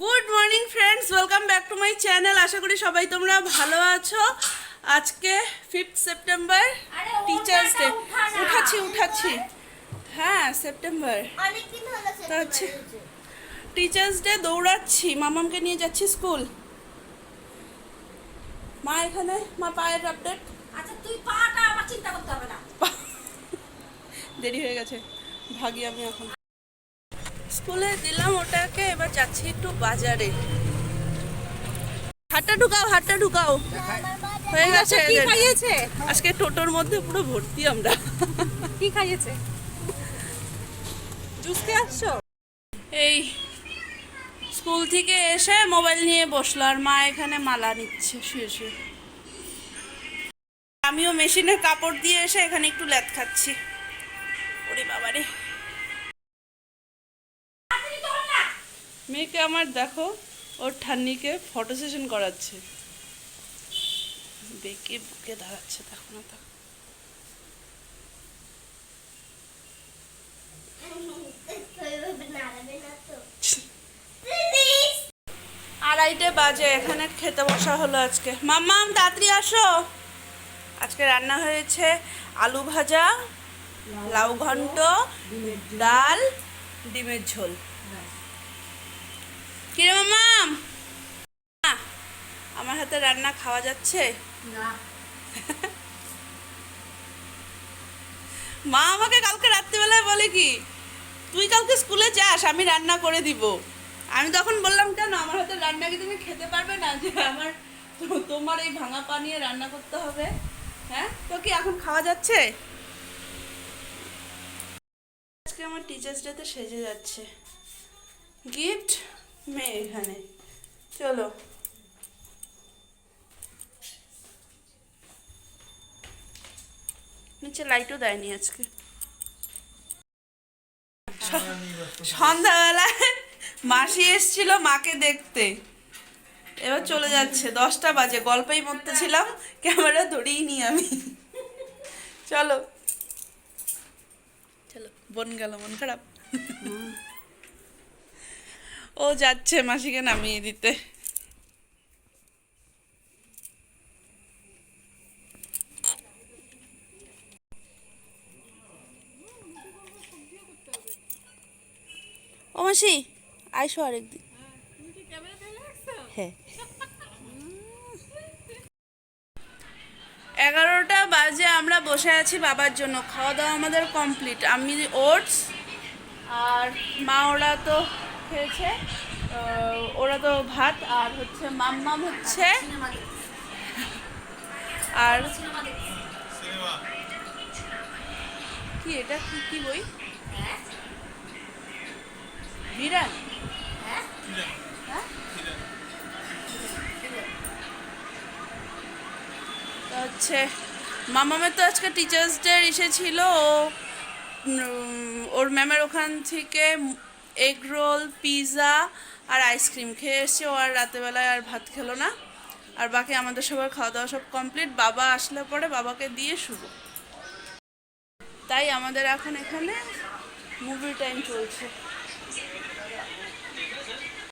Good morning friends, welcome back to my channel. আশা করি সবাই তোমরা ভালো আছো। আজকে 5th সেপ্টেম্বর, টিচার্স ডে। উঠাচ্ছি। হ্যাঁ, সেপ্টেম্বর। তা হচ্ছে টিচার্স ডে, দৌড়াচ্ছি, মামামকে নিয়ে যাচ্ছি স্কুল। মা এখানে, মা পায়ের আপডেট। আচ্ছা, তুই পাটা আমার চিন্তা করতে হবে না। দেরি হয়ে গেছে, ভাগি আমি এখন। স্কুলে দিলাম ওটাকে, এবার যাচ্ছি একটু বাজারে। হাটটা ঢুকাও। হয়ে গেছে। কি খাইয়েছে? আজকে টোটোর মধ্যে পুরো ভর্তি আমরা। কি খাইয়েছে? জুস খেয়ে আসছো? এই স্কুল থেকে এসে মোবাইল নিয়ে বসলো, আর মা এখানে মালা নিচ্ছে শুয়ে। আমিও মেশিনে কাপড় দিয়ে এসে এখানে একটু ল্যাদ খাচ্ছি। ওরে বাবারে, মেয়েকে আমার দেখো, ওর ঠান্নিকে ফটো সেশন করাচ্ছে, বেঁকে বুকে দাঁড়াচ্ছে, দেখো না তা। আড়াইটে বাজে, এখানে খেতে বসা হলো আজকে। মাম্মাম তাড়াতাড়ি আসো। আজকে রান্না হয়েছে আলু ভাজা, লাউ ঘন্ট, ডাল, ডিমের ঝোল। কিরে মাম্মাম, আমার হাতে রান্না খাওয়া যাচ্ছে না। মা আমাকে কালকে রাত্রিবেলায় বলে কি, তুই কালকে স্কুলে যাস, আমি রান্না করে দিব। আমি তখন বললাম, কেন আমার হাতে রান্না কি তুমি খেতে পারবে না, যে আমার তোমার এই ভাঙা পা নিয়ে রান্না করতে হবে? হ্যাঁ, তো কি এখন খাওয়া যাচ্ছে? আজকে আমার টিচার্স ডেতে সেজে যাচ্ছে, গিফট মেয়ে এখানে। চলো, নিচে লাইটও দেয়নি আজকে। সন্ধ্যাবেলায় মাসি এসেছিল মাকে দেখতে, এবার চলে যাচ্ছে। 10টা বাজে, গল্পেই মরতেছিলাম, ক্যামেরা ধরেই নি আমি। চলো, বোন গেল, মন খারাপ। ও যাচ্ছে মাসিকে নামিয়ে দিতে। ও মাসি, আইসো আরেকদিন। হ্যাঁ, 11টা বাজে, আমরা বসে আছি বাবার জন্য। খাওয়া দাওয়া আমাদের কমপ্লিট। আমি ওটস, আর মা ওরা তো খেয়েছে, ওরা তো ভাত, আর হচ্ছে মাম্মাম হচ্ছে, আর কি এটা, কি বই? বিরান। হ্যাঁ, তো হচ্ছে মামামের তো আজকে টিচার্স ডে এসেছিল। ওর ম্যামের ওখান থেকে এগ রোল, পিৎজা আর আইসক্রিম খেয়ে এসছে। ও আর রাতেবেলায় আর ভাত খেলো না। আর বাকি আমাদের সবার খাওয়া দাওয়া সব কমপ্লিট। বাবা আসলে পরে বাবাকে দিয়ে শুভ। তাই আমাদের এখন এখানে মুভি টাইম চলছে।